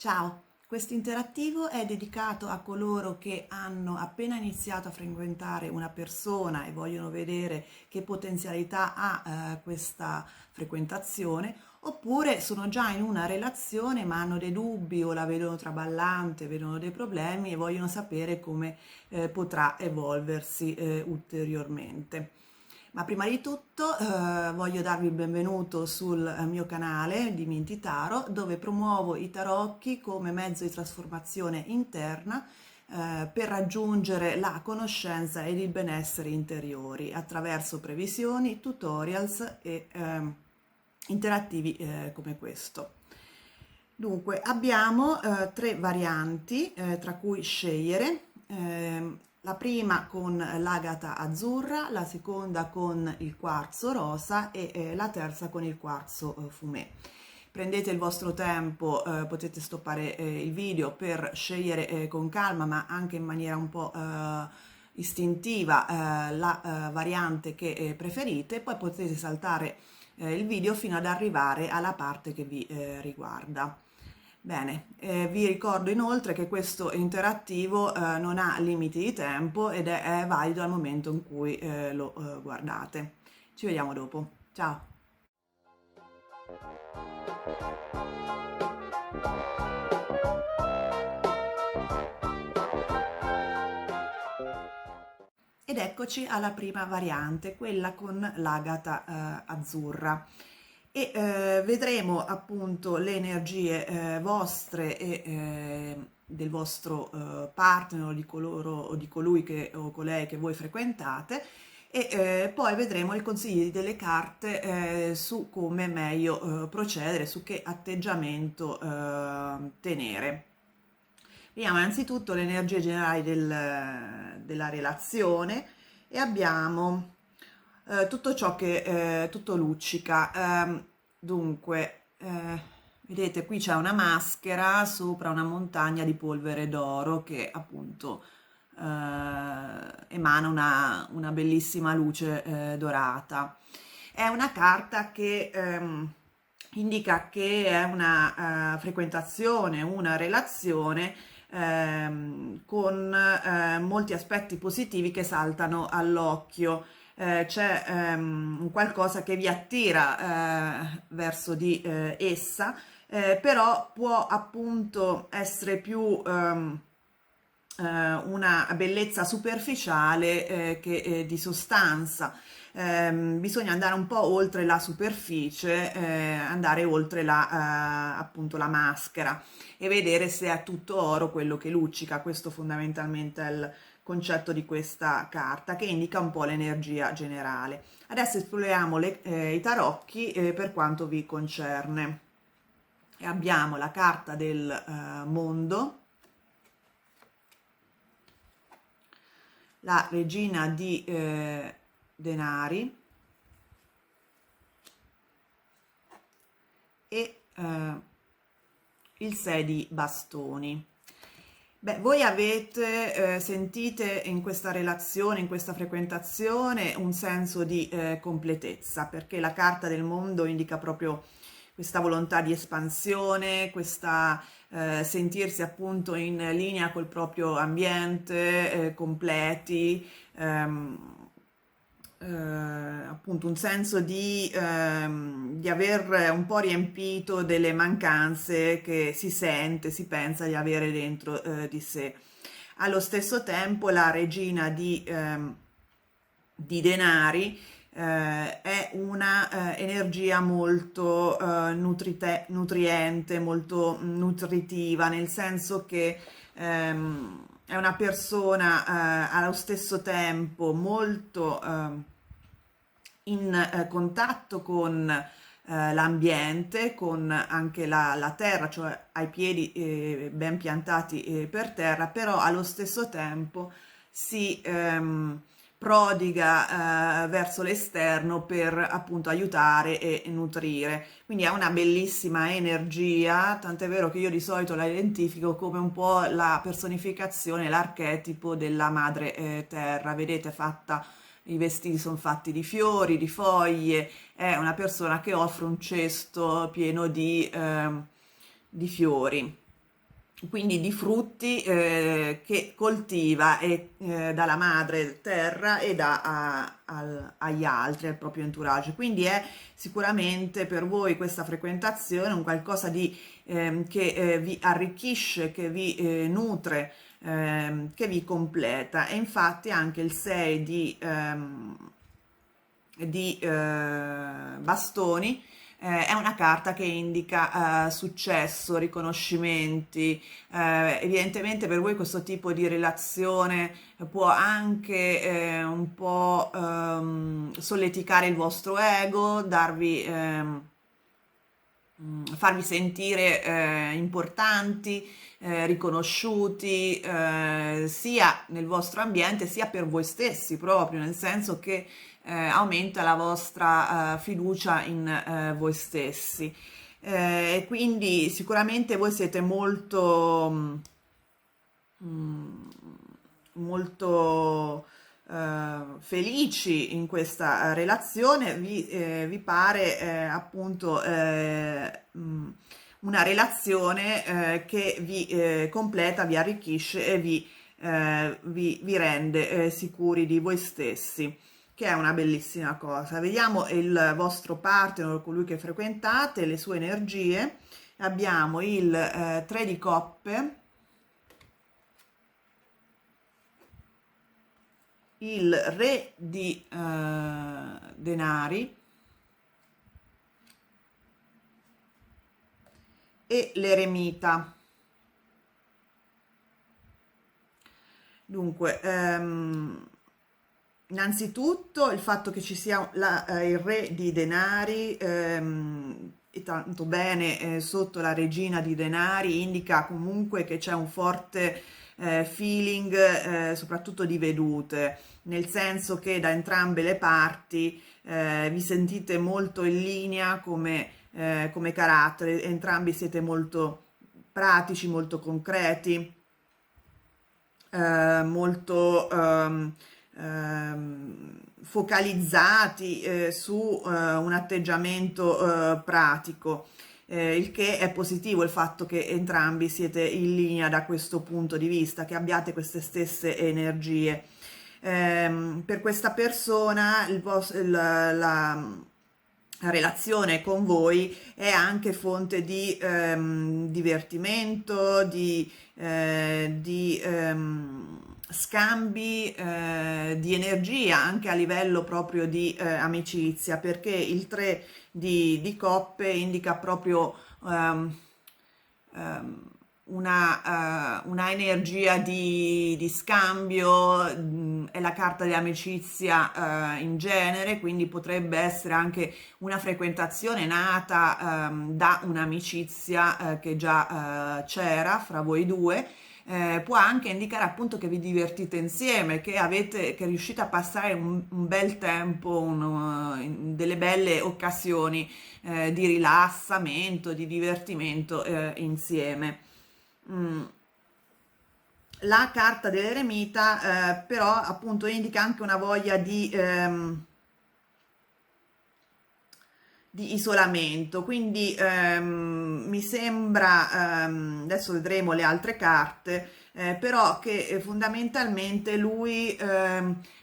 Ciao, questo interattivo è dedicato a coloro che hanno appena iniziato a frequentare una persona e vogliono vedere che potenzialità ha questa frequentazione, oppure sono già in una relazione ma hanno dei dubbi o la vedono traballante, vedono dei problemi e vogliono sapere come potrà evolversi ulteriormente. Ma prima di tutto voglio darvi il benvenuto sul mio canale di Minty Tarot, dove promuovo i tarocchi come mezzo di trasformazione interna per raggiungere la conoscenza ed il benessere interiori attraverso previsioni, tutorials e interattivi come questo. Dunque, abbiamo tre varianti tra cui scegliere. La prima con l'agata azzurra, la seconda con il quarzo rosa e la terza con il quarzo fumé. Prendete il vostro tempo, potete stoppare il video per scegliere con calma, ma anche in maniera un po' istintiva la variante che preferite, poi potete saltare il video fino ad arrivare alla parte che vi riguarda. Bene, vi ricordo inoltre che questo interattivo non ha limiti di tempo ed è valido al momento in cui lo guardate. Ci vediamo dopo. Ciao! Ed eccoci alla prima variante, quella con l'agata azzurra. E vedremo appunto le energie vostre e del vostro partner o di coloro o di colui che, o colei che voi frequentate e poi vedremo i consigli delle carte su come meglio procedere, su che atteggiamento tenere. Vediamo innanzitutto le energie generali della relazione e abbiamo tutto ciò che tutto luccica. Dunque, vedete qui c'è una maschera sopra una montagna di polvere d'oro che appunto emana una bellissima luce dorata. È una carta che indica che è una frequentazione, una relazione con molti aspetti positivi che saltano all'occhio. C'è un qualcosa che vi attira verso di essa, però può appunto essere più una bellezza superficiale che di sostanza. Bisogna andare un po' oltre la superficie, andare oltre appunto la maschera e vedere se è tutto oro quello che luccica. Questo fondamentalmente è il concetto di questa carta che indica un po' l'energia generale. Adesso esploriamo i tarocchi per quanto vi concerne. E abbiamo la carta del mondo, la regina di denari e il 6 di bastoni. Beh, voi avete, sentite in questa relazione, in questa frequentazione, un senso di completezza, perché la carta del mondo indica proprio questa volontà di espansione, questa sentirsi appunto in linea col proprio ambiente, completi, appunto un senso di aver un po' riempito delle mancanze che si sente, si pensa di avere dentro di sé. Allo stesso tempo la regina di denari è una energia molto nutriente, molto nutritiva, nel senso che è una persona allo stesso tempo molto in contatto con l'ambiente, con anche la terra, cioè ai piedi ben piantati per terra, però allo stesso tempo si prodiga verso l'esterno per appunto aiutare e nutrire. Quindi ha una bellissima energia, tant'è vero che io di solito la identifico come un po' la personificazione, l'archetipo della madre terra. Vedete, fatta, i vestiti sono fatti di fiori, di foglie, è una persona che offre un cesto pieno di fiori. quindi di frutti che coltiva dalla madre terra e agli altri, al proprio entourage. Quindi è sicuramente per voi questa frequentazione un qualcosa che vi arricchisce, che vi nutre, che vi completa. E infatti anche il 6 di bastoni è una carta che indica successo, riconoscimenti. Evidentemente per voi questo tipo di relazione può anche un po' solleticare il vostro ego, farvi sentire importanti, riconosciuti, sia nel vostro ambiente sia per voi stessi, proprio nel senso che aumenta la vostra fiducia in voi stessi. E quindi sicuramente voi siete molto felici in questa relazione, vi pare appunto una relazione che vi completa, vi arricchisce e vi rende sicuri di voi stessi, che è una bellissima cosa. Vediamo il vostro partner, colui che frequentate, le sue energie. Abbiamo il 3 di coppe, il re di denari e l'eremita. Dunque, innanzitutto il fatto che ci sia il re di denari, e tanto bene sotto la regina di denari, indica comunque che c'è un forte feeling, soprattutto di vedute, nel senso che da entrambe le parti vi sentite molto in linea come carattere, entrambi siete molto pratici, molto concreti, molto focalizzati su un atteggiamento pratico, il che è positivo, il fatto che entrambi siete in linea da questo punto di vista, che abbiate queste stesse energie. Per questa persona la relazione con voi è anche fonte di divertimento, di scambi di energia anche a livello proprio di amicizia, perché il 3 di coppe indica proprio ehm, una energia di scambio, è la carta dell'amicizia in genere, quindi potrebbe essere anche una frequentazione nata da un'amicizia che già c'era fra voi due. Può anche indicare appunto che vi divertite insieme, che riuscite a passare un bel tempo, delle belle occasioni di rilassamento, di divertimento insieme. Mm. La carta dell'eremita però appunto indica anche una voglia di isolamento, quindi mi sembra, adesso vedremo le altre carte, però che fondamentalmente lui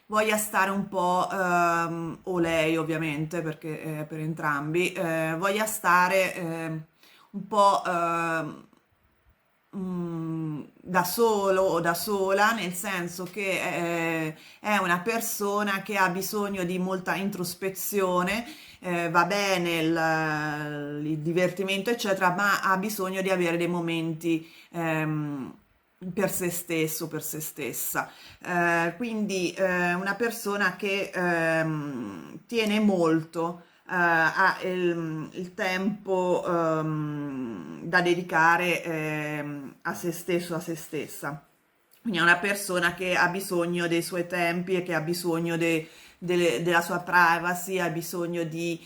voglia stare un po', o lei ovviamente, perché per entrambi, voglia stare un po' da solo o da sola, nel senso che è una persona che ha bisogno di molta introspezione, va bene il divertimento, eccetera, ma ha bisogno di avere dei momenti per se stesso, per se stessa. Quindi una persona che tiene molto ha il tempo da dedicare a se stesso, a se stessa. Quindi è una persona che ha bisogno dei suoi tempi e che ha bisogno della sua privacy, ha bisogno di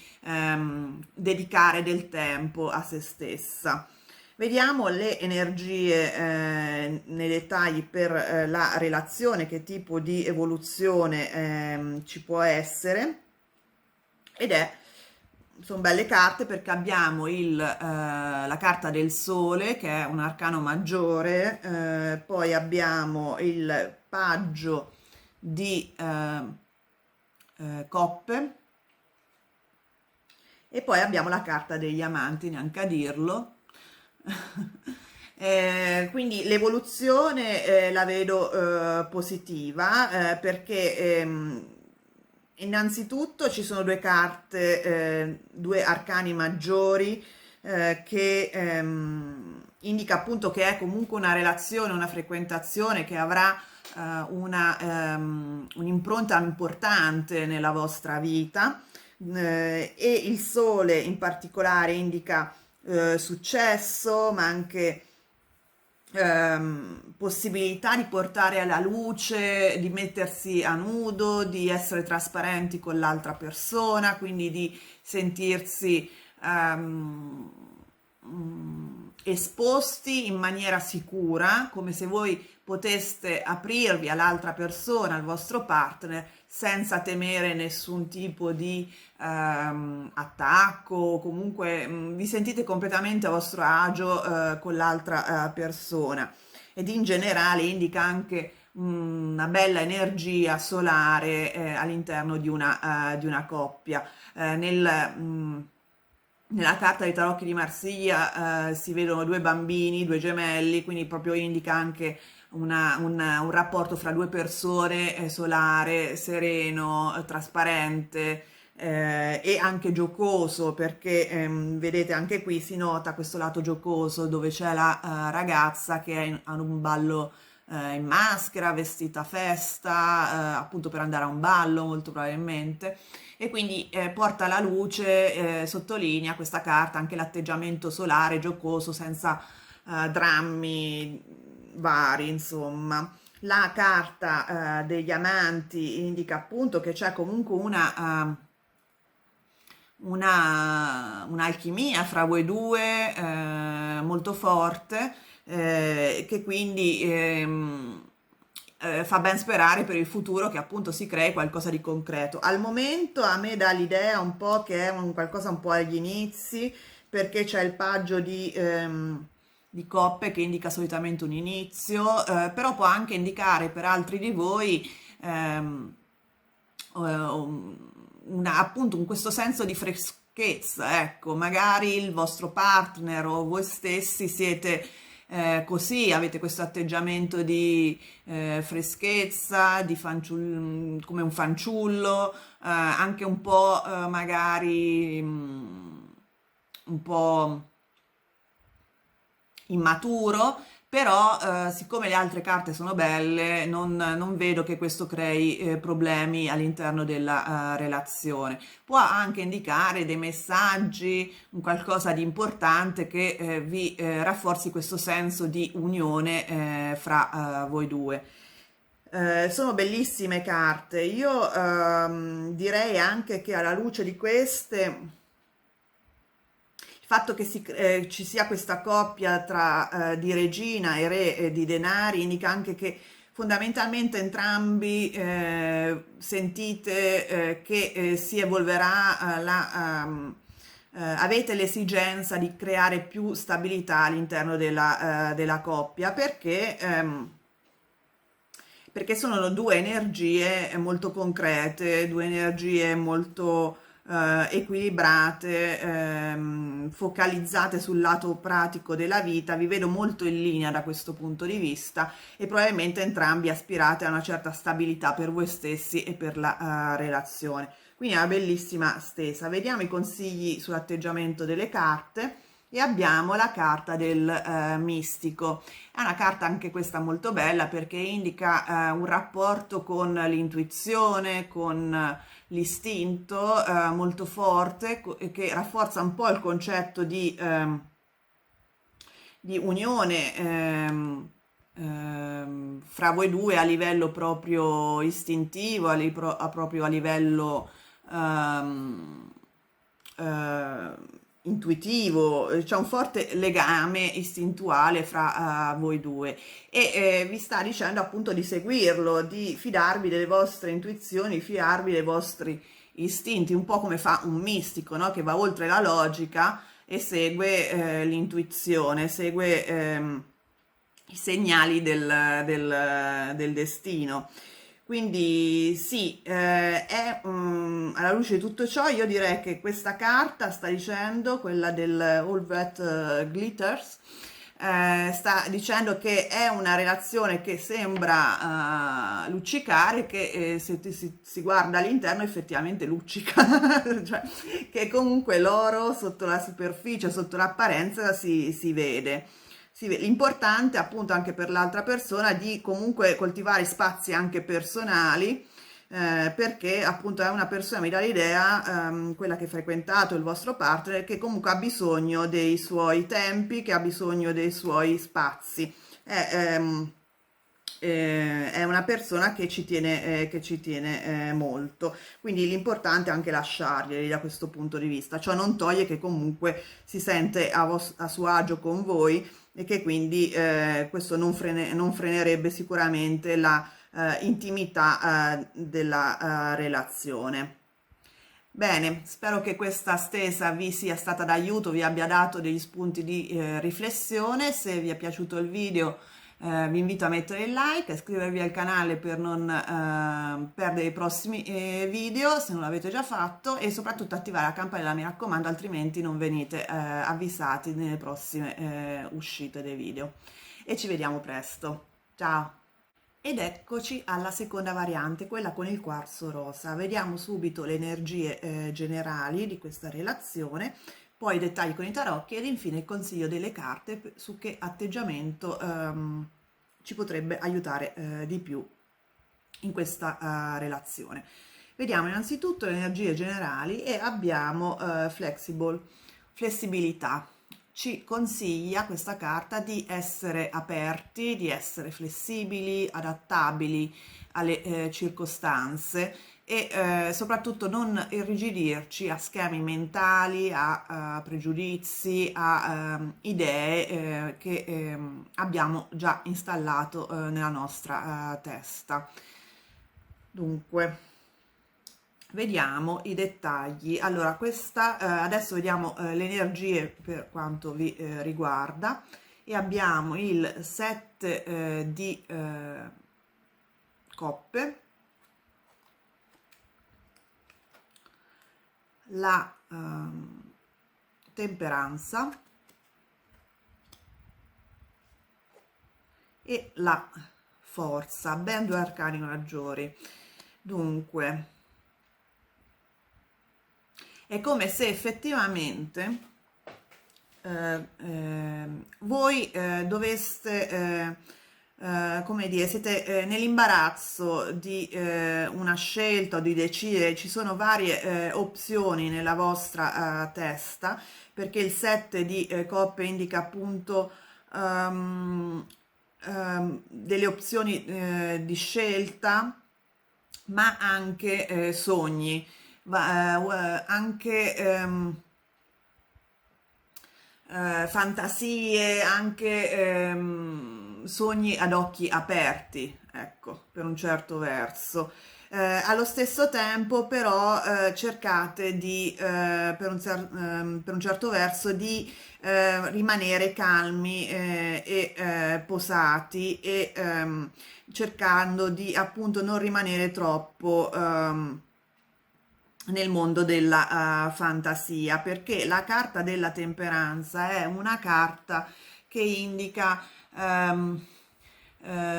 dedicare del tempo a se stessa. Vediamo le energie nei dettagli per la relazione, che tipo di evoluzione ci può essere, ed è sono belle carte perché abbiamo la carta del sole, che è un arcano maggiore, poi abbiamo il paggio di coppe e poi abbiamo la carta degli amanti, neanche a dirlo. Quindi l'evoluzione la vedo positiva perché innanzitutto ci sono due carte, due arcani maggiori che indica appunto che è comunque una relazione, una frequentazione che avrà un'impronta importante nella vostra vita e il sole in particolare indica successo, ma anche possibilità di portare alla luce, di mettersi a nudo, di essere trasparenti con l'altra persona, quindi di sentirsi esposti in maniera sicura, come se voi poteste aprirvi all'altra persona, al vostro partner, senza temere nessun tipo di attacco, comunque vi sentite completamente a vostro agio con l'altra persona ed in generale indica anche una bella energia solare all'interno di una coppia. Nella carta dei tarocchi di Marsiglia si vedono due bambini, due gemelli, quindi proprio indica anche un rapporto fra due persone solare, sereno, trasparente e anche giocoso, perché vedete anche qui si nota questo lato giocoso dove c'è la ragazza che è a un ballo in maschera, vestita a festa, appunto per andare a un ballo molto probabilmente, e quindi porta alla luce, sottolinea questa carta anche l'atteggiamento solare, giocoso, senza drammi vari, insomma. La carta degli amanti indica appunto che c'è comunque un'alchimia fra voi due molto forte, che quindi fa ben sperare per il futuro che appunto si crei qualcosa di concreto. Al momento a me dà l'idea un po' che è qualcosa un po' agli inizi, perché c'è il paggio di coppe che indica solitamente un inizio, però può anche indicare per altri di voi appunto questo senso di freschezza, ecco, magari il vostro partner o voi stessi siete così, avete questo atteggiamento di freschezza, come un fanciullo, anche un po' magari un po' immaturo, però siccome le altre carte sono belle, non vedo che questo crei problemi all'interno della relazione. Può anche indicare dei messaggi, un qualcosa di importante che vi rafforzi questo senso di unione fra voi due. Sono bellissime carte. Io direi anche che alla luce di queste il fatto che ci sia questa coppia di regina e re di denari indica anche che fondamentalmente entrambi sentite che si evolverà avete l'esigenza di creare più stabilità all'interno della coppia perché sono due energie molto concrete, due energie molto equilibrate, focalizzate sul lato pratico della vita. Vi vedo molto in linea da questo punto di vista e probabilmente entrambi aspirate a una certa stabilità per voi stessi e per la relazione. Quindi è una bellissima stesa. Vediamo i consigli sull'atteggiamento delle carte. E abbiamo la carta del mistico. È una carta anche questa molto bella perché indica un rapporto con l'intuizione, con l'istinto molto forte che rafforza un po' il concetto di unione fra voi due a livello proprio istintivo, proprio a livello intuitivo, c'è un forte legame istintuale fra voi due e vi sta dicendo appunto di seguirlo, di fidarvi delle vostre intuizioni, fidarvi dei vostri istinti, un po' come fa un mistico, no? Che va oltre la logica e segue l'intuizione, segue i segnali del destino. Quindi sì, alla luce di tutto ciò, io direi che questa carta sta dicendo, quella del All That Glitters, sta dicendo che è una relazione che sembra luccicare, che se si guarda all'interno effettivamente luccica, cioè che comunque l'oro sotto la superficie, sotto l'apparenza si vede. L'importante appunto anche per l'altra persona di comunque coltivare spazi anche personali, perché appunto è una persona, mi dà l'idea, quella che ha frequentato il vostro partner, che comunque ha bisogno dei suoi tempi, che ha bisogno dei suoi spazi. È una persona che ci tiene molto, quindi l'importante è anche lasciarglieli da questo punto di vista. Ciò non toglie che comunque si sente a suo agio con voi e che quindi questo non frenerebbe sicuramente la intimità della relazione. Bene, spero che questa stesa vi sia stata d'aiuto, vi abbia dato degli spunti di riflessione. Se vi è piaciuto il video, vi invito a mettere il like, a iscrivervi al canale per non perdere i prossimi video se non l'avete già fatto, e soprattutto attivare la campanella, mi raccomando, altrimenti non venite avvisati nelle prossime uscite dei video. E ci vediamo presto. Ciao! Ed eccoci alla seconda variante, quella con il quarzo rosa. Vediamo subito le energie generali di questa relazione, poi i dettagli con i tarocchi ed infine il consiglio delle carte su che atteggiamento ci potrebbe aiutare di più in questa relazione. Vediamo innanzitutto le energie generali e abbiamo flessibilità. Ci consiglia questa carta di essere aperti, di essere flessibili, adattabili alle circostanze e soprattutto non irrigidirci a schemi mentali, a pregiudizi, a idee che abbiamo già installato nella nostra testa. Dunque, vediamo i dettagli. Allora, adesso vediamo le energie per quanto vi riguarda, e abbiamo il 7 di coppe, la temperanza e la forza, ben due arcani maggiori. Dunque, è come se effettivamente voi doveste, come dire, siete nell'imbarazzo di una scelta o di decidere. Ci sono varie opzioni nella vostra testa, perché il 7 di coppe indica appunto delle opzioni di scelta, ma anche sogni, anche fantasie, anche sogni ad occhi aperti, ecco, per un certo verso. Allo stesso tempo però cercate di, per un certo verso, di rimanere calmi e posati, e cercando di appunto non rimanere troppo nel mondo della fantasia, perché la carta della temperanza è una carta che indica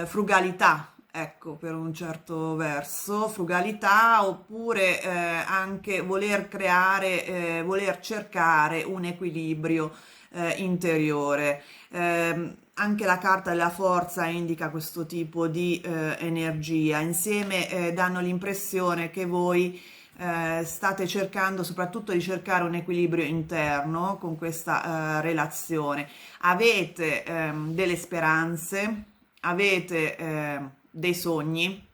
frugalità, ecco, per un certo verso, frugalità, oppure anche voler creare, voler cercare un equilibrio interiore. Anche la carta della forza indica questo tipo di energia. Insieme danno l'impressione che voi state cercando soprattutto di cercare un equilibrio interno con questa relazione. Avete delle speranze, avete dei sogni,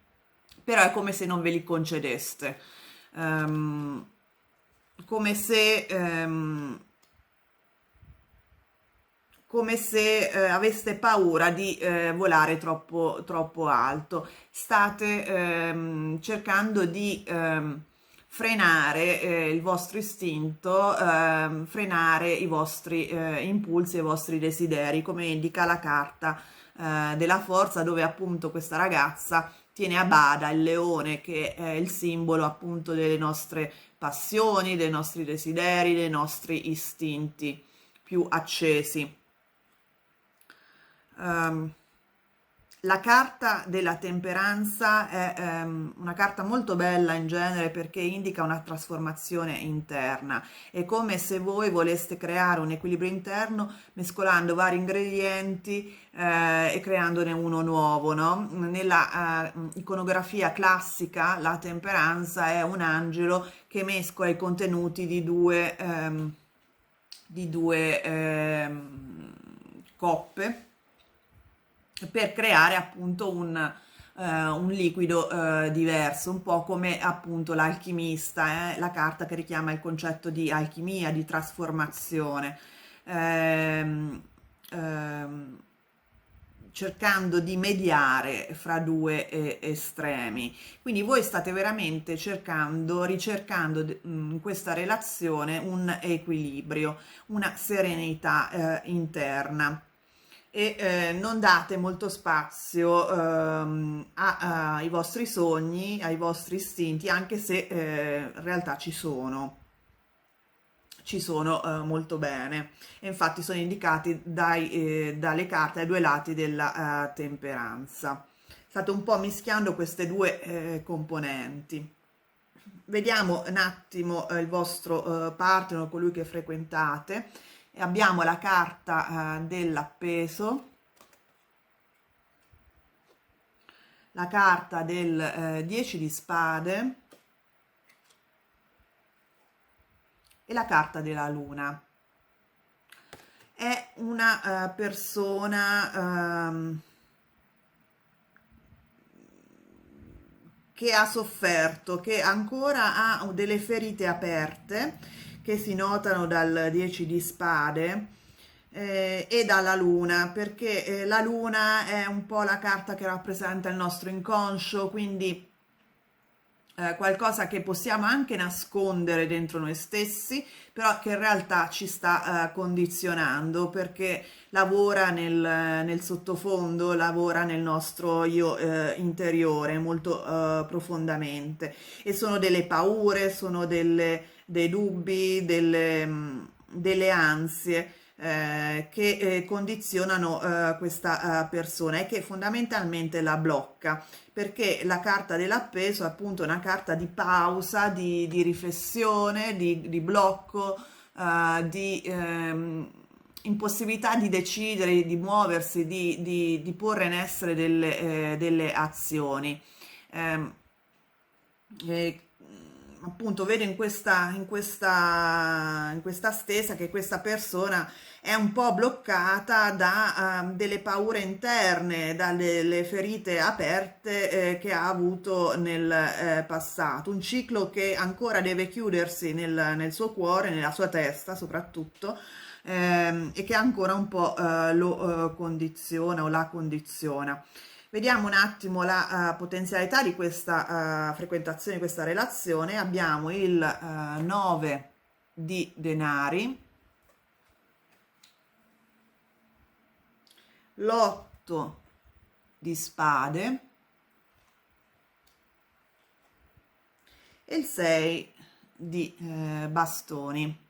però è come se non ve li concedeste, come se aveste paura di volare troppo alto. State cercando di frenare il vostro istinto, frenare i vostri impulsi e i vostri desideri, come indica la carta della forza, dove appunto questa ragazza tiene a bada il leone, che è il simbolo appunto delle nostre passioni, dei nostri desideri, dei nostri istinti più accesi. La carta della temperanza è una carta molto bella in genere, perché indica una trasformazione interna. È come se voi voleste creare un equilibrio interno mescolando vari ingredienti e creandone uno nuovo, no? Nella iconografia classica la temperanza è un angelo che mescola i contenuti di due coppe, per creare appunto un liquido diverso, un po' come appunto l'alchimista, la carta che richiama il concetto di alchimia, di trasformazione, cercando di mediare fra due estremi. Quindi voi state veramente ricercando in questa relazione un equilibrio, una serenità interna, e non date molto spazio ai vostri sogni, ai vostri istinti, anche se in realtà ci sono molto bene, e infatti sono indicati dalle carte ai due lati della temperanza. State un po' mischiando queste due componenti. Vediamo un attimo il vostro partner, colui che frequentate. Abbiamo la carta dell'appeso, la carta del 10 di spade e la carta della luna. È una persona che ha sofferto, che ancora ha delle ferite aperte, che si notano dal 10 di spade e dalla luna, perché la luna è un po' la carta che rappresenta il nostro inconscio, quindi qualcosa che possiamo anche nascondere dentro noi stessi, però che in realtà ci sta condizionando, perché lavora nel sottofondo, lavora nel nostro io interiore molto profondamente, e sono delle paure, sono dei dubbi, delle ansie che condizionano questa persona, e che fondamentalmente la blocca, perché la carta dell'appeso è appunto una carta di pausa, di riflessione, di blocco, di impossibilità di decidere, di muoversi, di porre in essere delle azioni. Ehm, e, appunto vedo in questa stesa che questa persona è un po' bloccata da delle paure interne, dalle ferite aperte che ha avuto nel passato, un ciclo che ancora deve chiudersi nel suo cuore, nella sua testa soprattutto, e che ancora un po' lo condiziona o la condiziona. Vediamo un attimo la potenzialità di questa frequentazione, di questa relazione. Abbiamo il 9 di denari, l'8 di spade e il 6 di bastoni.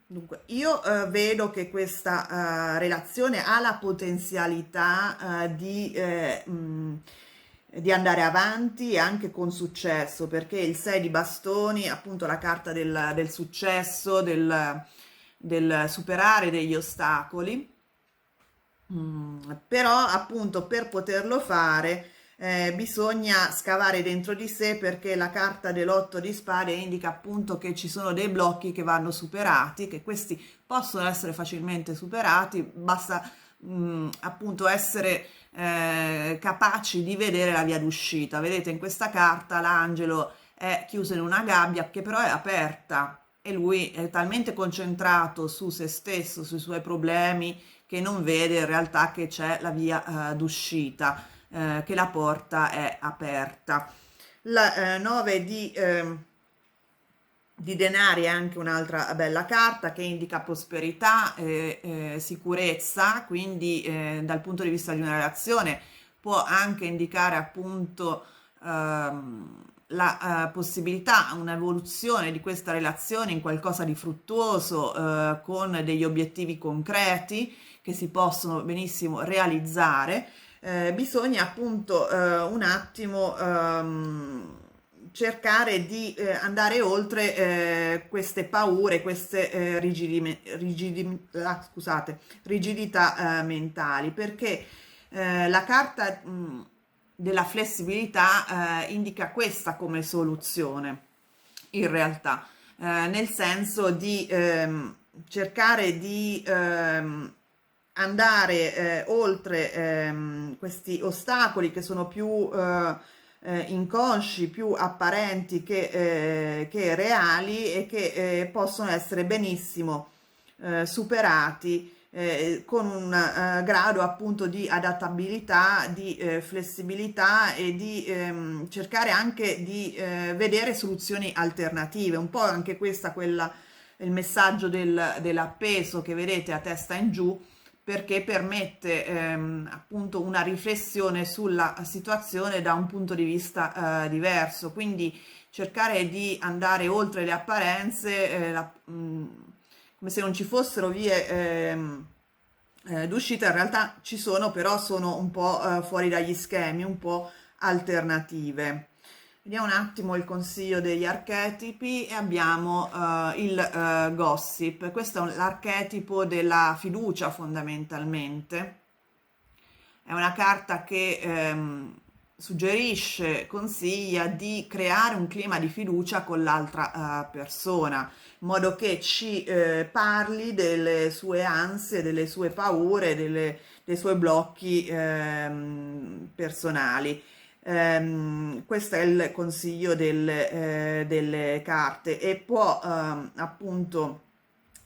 Dunque, io vedo che questa relazione ha la potenzialità di andare avanti anche con successo, perché il 6 di bastoni, appunto la carta del successo, del superare degli ostacoli. Però appunto per poterlo fare bisogna scavare dentro di sé, perché la carta dell'8 di spade indica appunto che ci sono dei blocchi che vanno superati, che questi possono essere facilmente superati, basta appunto essere capaci di vedere la via d'uscita. Vedete, in questa carta l'angelo è chiuso in una gabbia che però è aperta, e lui è talmente concentrato su se stesso, sui suoi problemi, che non vede in realtà che c'è la via d'uscita, che la porta è aperta. La 9 di denari è anche un'altra bella carta che indica prosperità e sicurezza, quindi dal punto di vista di una relazione può anche indicare appunto la possibilità, un'evoluzione di questa relazione in qualcosa di fruttuoso, con degli obiettivi concreti che si possono benissimo realizzare. Bisogna appunto un attimo cercare di andare oltre queste paure, queste rigidità mentali, perché la carta della flessibilità indica questa come soluzione, in realtà, nel senso di cercare di andare oltre questi ostacoli che sono più inconsci, più apparenti che reali, e che possono essere benissimo superati con un grado appunto di adattabilità, di flessibilità e di cercare anche di vedere soluzioni alternative. Un po' anche il messaggio dell'appeso che vedete a testa in giù, perché permette appunto una riflessione sulla situazione da un punto di vista diverso, quindi cercare di andare oltre le apparenze, come se non ci fossero vie d'uscita. In realtà ci sono, però sono un po' fuori dagli schemi, un po' alternative. Vediamo un attimo il consiglio degli archetipi e abbiamo il gossip. Questo è l'archetipo della fiducia fondamentalmente. È una carta che suggerisce, consiglia di creare un clima di fiducia con l'altra persona, in modo che ci parli delle sue ansie, delle sue paure, dei suoi blocchi personali. Questo è il consiglio delle carte, e può appunto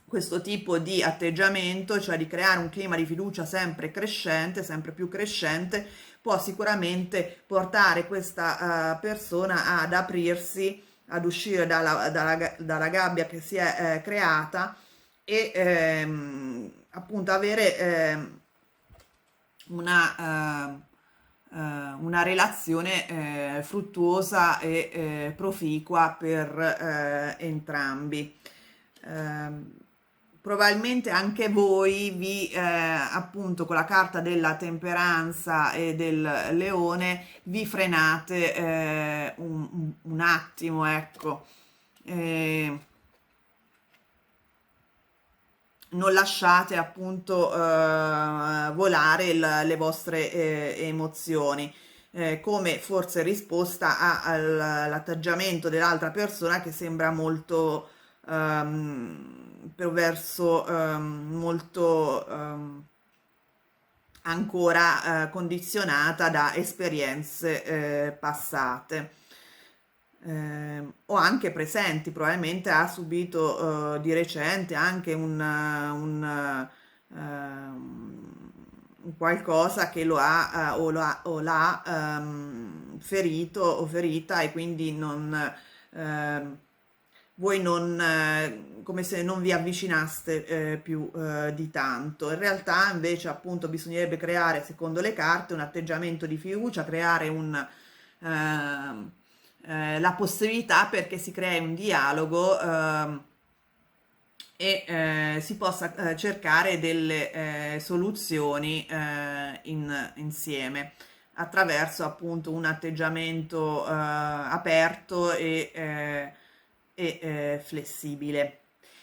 questo tipo di atteggiamento, cioè di creare un clima di fiducia sempre crescente, sempre più crescente, può sicuramente portare questa persona ad aprirsi, ad uscire dalla gabbia che si è creata, e appunto avere una relazione fruttuosa e proficua per entrambi. Probabilmente anche voi appunto con la carta della temperanza e del leone vi frenate un attimo, ecco. Non lasciate appunto volare le vostre emozioni, come forse risposta all'atteggiamento dell'altra persona, che sembra molto verso molto ancora condizionata da esperienze passate. O anche presenti. Probabilmente ha subito di recente anche un qualcosa che lo ha o l'ha ferito o ferita, e quindi voi non, come se non vi avvicinaste più di tanto. In realtà invece appunto bisognerebbe creare, secondo le carte, un atteggiamento di fiducia, creare la possibilità perché si crei un dialogo e si possa cercare delle soluzioni insieme, attraverso appunto un atteggiamento aperto e flessibile.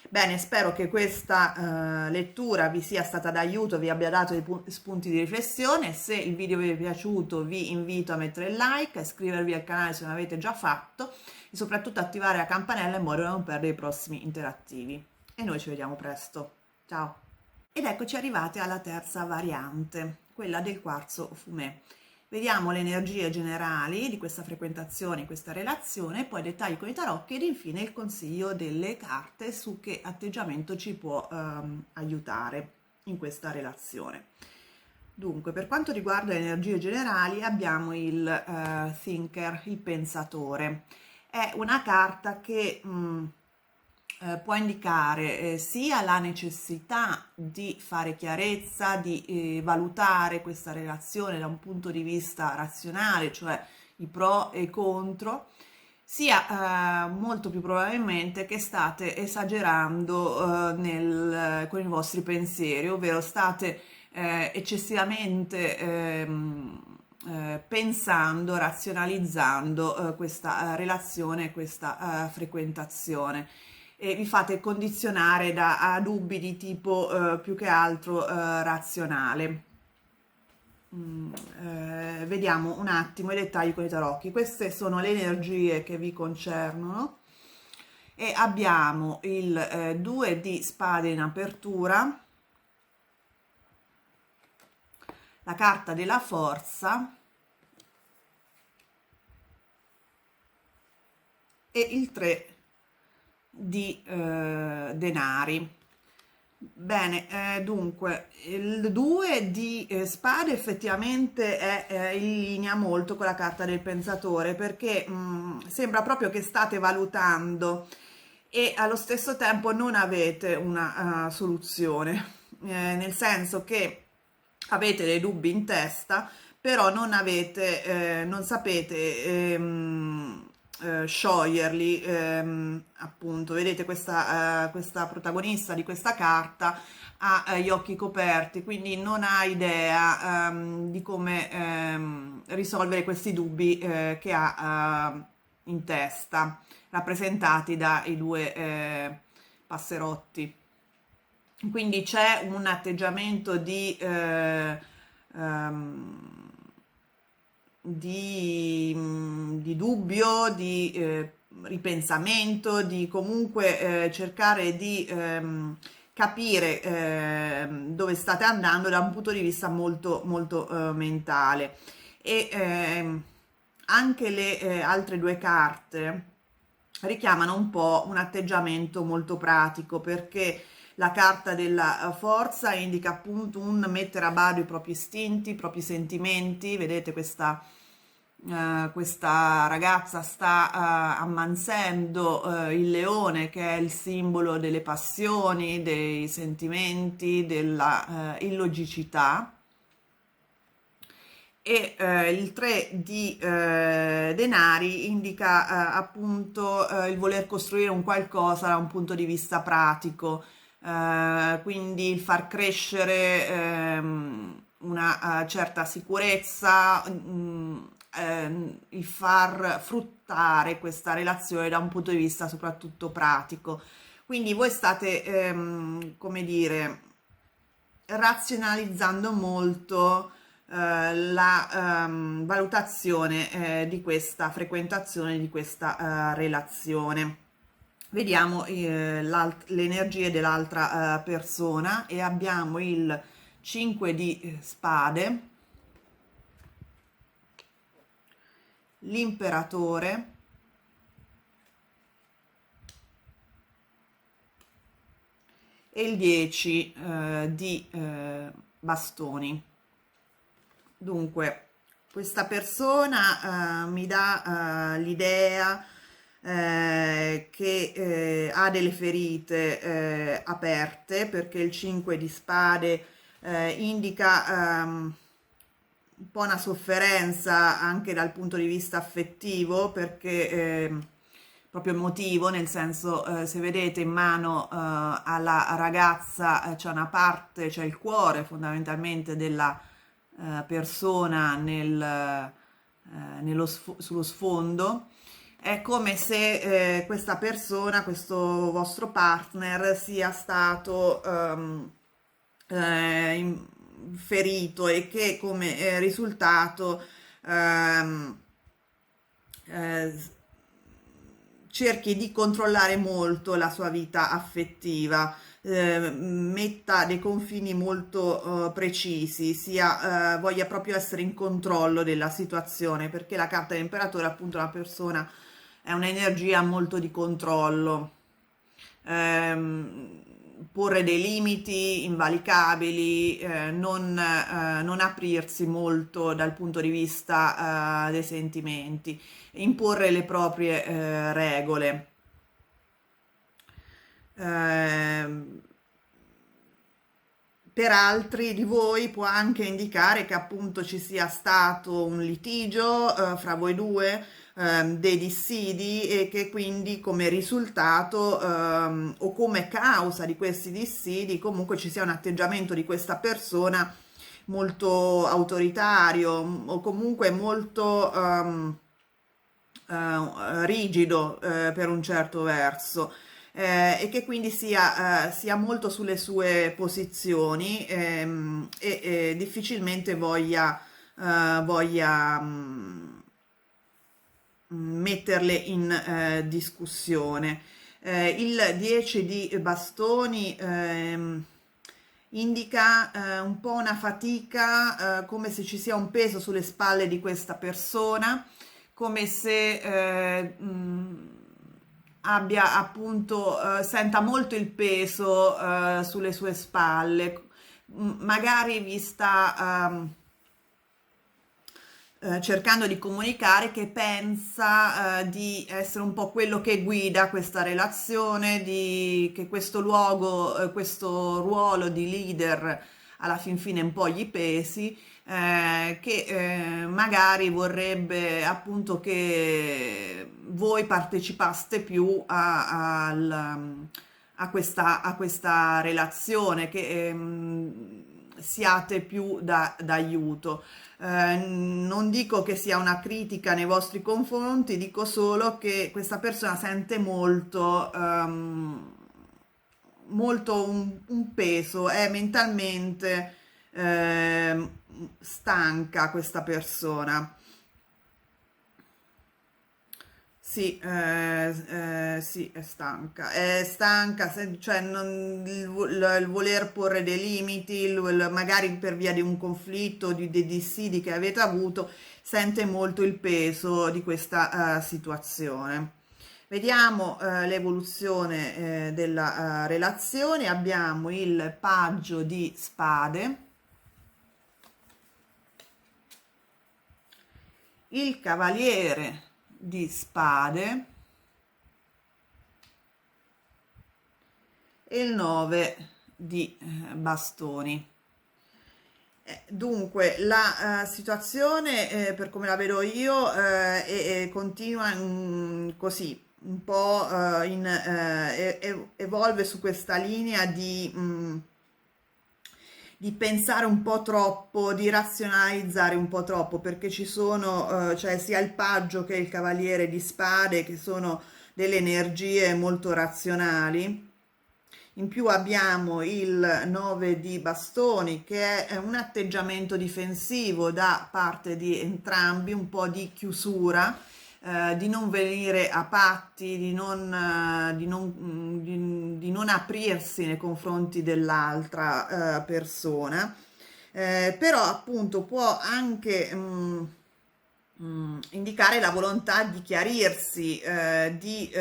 Bene, spero che questa lettura vi sia stata d'aiuto, vi abbia dato dei spunti di riflessione. Se il video vi è piaciuto, vi invito a mettere il like, a iscrivervi al canale se non avete già fatto, e soprattutto attivare la campanella in modo da non perdere i prossimi interattivi. E noi ci vediamo presto. Ciao! Ed eccoci arrivati alla terza variante, quella del quarzo fumé. Vediamo le energie generali di questa frequentazione, questa relazione, poi dettagli con i tarocchi ed infine il consiglio delle carte su che atteggiamento ci può aiutare in questa relazione. Dunque, per quanto riguarda le energie generali, abbiamo il Thinker, il pensatore. È una carta che può indicare sia la necessità di fare chiarezza, di valutare questa relazione da un punto di vista razionale, cioè i pro e i contro, sia molto più probabilmente che state esagerando con i vostri pensieri, ovvero state eccessivamente pensando, razionalizzando questa relazione, questa frequentazione e vi fate condizionare a dubbi di tipo più che altro razionale. Vediamo un attimo i dettagli con i tarocchi. Queste sono le energie che vi concernono e abbiamo il 2 di spade in apertura, la carta della forza e il 3 di denari. Bene, dunque il 2 di spade effettivamente è in linea molto con la carta del pensatore, perché sembra proprio che state valutando e allo stesso tempo non avete una soluzione, nel senso che avete dei dubbi in testa, però non sapete scioglierli, appunto. Vedete questa protagonista di questa carta ha gli occhi coperti, quindi non ha idea di come risolvere questi dubbi che ha in testa, rappresentati dai due passerotti. Quindi c'è un atteggiamento di dubbio, di ripensamento, di comunque cercare di capire dove state andando da un punto di vista molto, molto mentale. E anche le altre due carte richiamano un po' un atteggiamento molto pratico, perché la carta della forza indica appunto un mettere a bado i propri istinti, i propri sentimenti. Vedete questa ragazza sta ammansendo il leone, che è il simbolo delle passioni, dei sentimenti, della illogicità. E il 3 di denari indica appunto il voler costruire un qualcosa da un punto di vista pratico, quindi il far crescere una certa sicurezza, il far fruttare questa relazione da un punto di vista soprattutto pratico. Quindi voi state, come dire, razionalizzando molto la valutazione di questa frequentazione, di questa relazione. Vediamo le energie dell'altra persona e abbiamo il 5 di spade, l'imperatore e il 10 di bastoni. Dunque, questa persona mi dà l'idea che ha delle ferite aperte, perché il 5 di spade indica un po' una sofferenza anche dal punto di vista affettivo, perché proprio emotivo, nel senso se vedete in mano alla ragazza c'è una parte, c'è il cuore fondamentalmente della persona sullo sfondo. È come se questa persona, questo vostro partner, sia stato ferito e che come risultato ehm, eh, cerchi di controllare molto la sua vita affettiva, metta dei confini molto precisi, voglia proprio essere in controllo della situazione, perché la carta dell'imperatore appunto è una persona, è un'energia molto di controllo. Porre dei limiti invalicabili, non aprirsi molto dal punto di vista dei sentimenti, imporre le proprie regole. Ehm, per altri di voi può anche indicare che appunto ci sia stato un litigio fra voi due, dei dissidi, e che quindi come risultato o come causa di questi dissidi comunque ci sia un atteggiamento di questa persona molto autoritario, o comunque molto rigido per un certo verso, e che quindi sia molto sulle sue posizioni, e difficilmente voglia metterle in discussione. Il 10 di bastoni indica un po' una fatica, come se ci sia un peso sulle spalle di questa persona, come se abbia appunto, senta molto il peso sulle sue spalle. Magari vi sta cercando di comunicare che pensa di essere un po' quello che guida questa relazione, che questo luogo, questo ruolo di leader alla fin fine un po' gli pesi, che magari vorrebbe appunto che voi partecipaste più a questa relazione, che siate più d'aiuto. Non dico che sia una critica nei vostri confronti, dico solo che questa persona sente molto un peso, è mentalmente stanca questa persona. Sì, sì, è stanca, cioè il voler porre dei limiti, magari per via di un conflitto, dei dissidi che avete avuto, sente molto il peso di questa situazione. Vediamo l'evoluzione della relazione. Abbiamo il paggio di spade, il cavaliere di spade e il 9 di bastoni. Dunque, la situazione, per come la vedo io, continua così, un po' evolve su questa linea di pensare un po' troppo, di razionalizzare un po' troppo, perché ci sono, cioè sia il paggio che il cavaliere di spade, che sono delle energie molto razionali. In più abbiamo il 9 di bastoni, che è un atteggiamento difensivo da parte di entrambi, un po' di chiusura, di non venire a patti, di non aprirsi nei confronti dell'altra persona. Però appunto può anche indicare la volontà di chiarirsi, di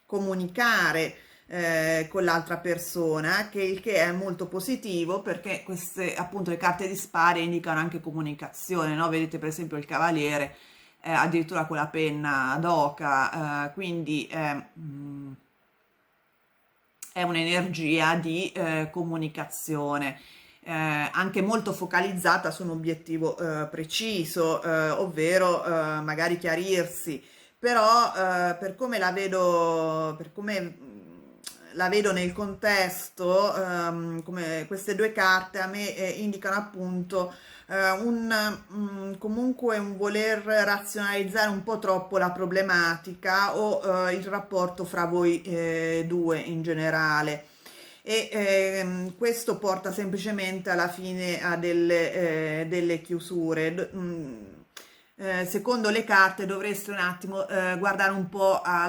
comunicare con l'altra persona, che il che è molto positivo, perché queste appunto le carte di spade indicano anche comunicazione, no? Vedete per esempio il cavaliere addirittura con la penna ad oca, quindi è un'energia di comunicazione, anche molto focalizzata su un obiettivo preciso, ovvero magari chiarirsi. Però la vedo nel contesto, come queste due carte a me indicano appunto comunque un voler razionalizzare un po' troppo la problematica, o il rapporto fra voi due in generale. E questo porta semplicemente alla fine a delle chiusure. secondo le carte dovreste un attimo guardare un po' a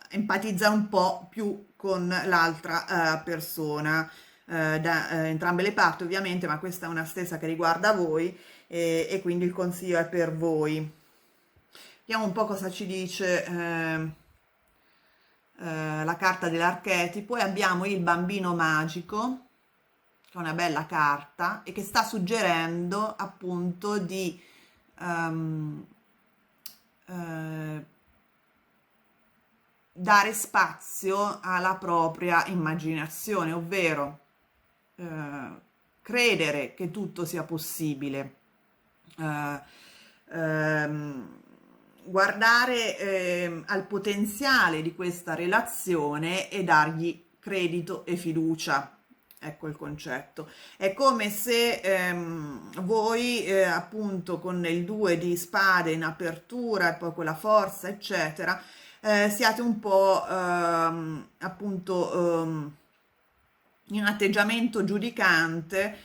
empatizzare un po' più con l'altra persona, da entrambe le parti ovviamente, ma questa è una stessa che riguarda voi e quindi il consiglio è per voi. Vediamo un po' cosa ci dice la carta dell'archetipo, e abbiamo il bambino magico, che è una bella carta e che sta suggerendo appunto di eh, dare spazio alla propria immaginazione, ovvero credere che tutto sia possibile, eh, guardare al potenziale di questa relazione e dargli credito e fiducia. Ecco il concetto. È come se voi appunto con il 2 di spade in apertura e poi quella forza eccetera, siate un po' appunto in un atteggiamento giudicante,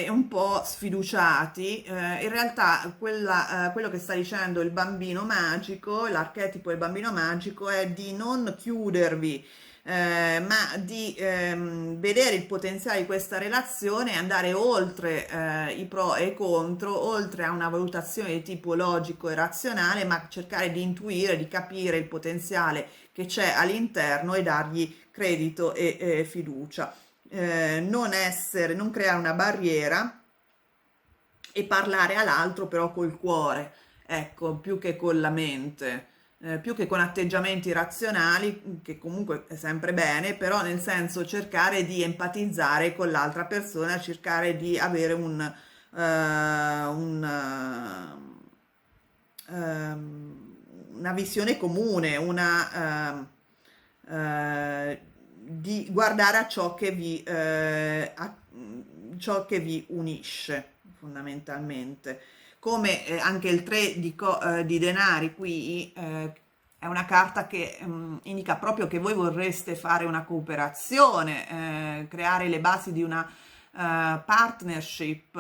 un po' sfiduciati. In realtà quello che sta dicendo il bambino magico, l'archetipo del bambino magico, è di non chiudervi, ma di vedere il potenziale di questa relazione e andare oltre i pro e i contro, oltre a una valutazione di tipo logico e razionale, ma cercare di intuire, di capire il potenziale che c'è all'interno e dargli credito e fiducia. Non creare una barriera e parlare all'altro però col cuore, ecco, più che con la mente, più che con atteggiamenti razionali, che comunque è sempre bene, però nel senso cercare di empatizzare con l'altra persona, cercare di avere una visione comune, di guardare a ciò che vi unisce fondamentalmente. Come anche il 3 di denari qui è una carta che indica proprio che voi vorreste fare una cooperazione, creare le basi di una partnership,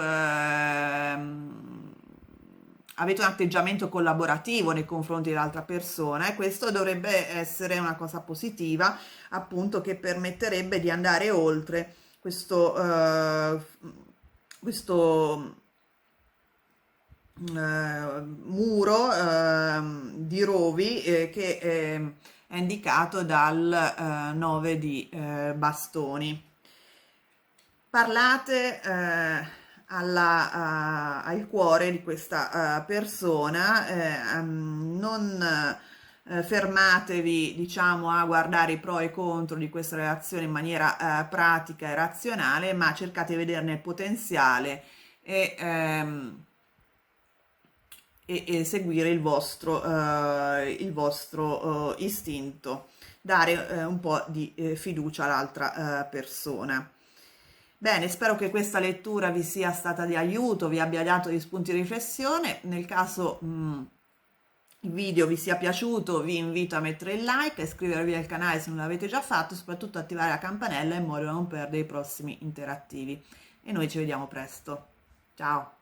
avete un atteggiamento collaborativo nei confronti dell'altra persona, e questo dovrebbe essere una cosa positiva, appunto, che permetterebbe di andare oltre questo muro di rovi che è indicato dal 9 di bastoni. Parlate al cuore di questa persona, non fermatevi, diciamo, a guardare i pro e i contro di questa relazione in maniera pratica e razionale, ma cercate di vederne il potenziale e seguire il vostro istinto, dare un po' di fiducia all'altra persona. Bene, spero che questa lettura vi sia stata di aiuto, vi abbia dato degli spunti di riflessione. Nel caso il video vi sia piaciuto, vi invito a mettere il like, a iscrivervi al canale se non l'avete già fatto, soprattutto attivare la campanella in modo da non perdere i prossimi interattivi. E noi ci vediamo presto. Ciao!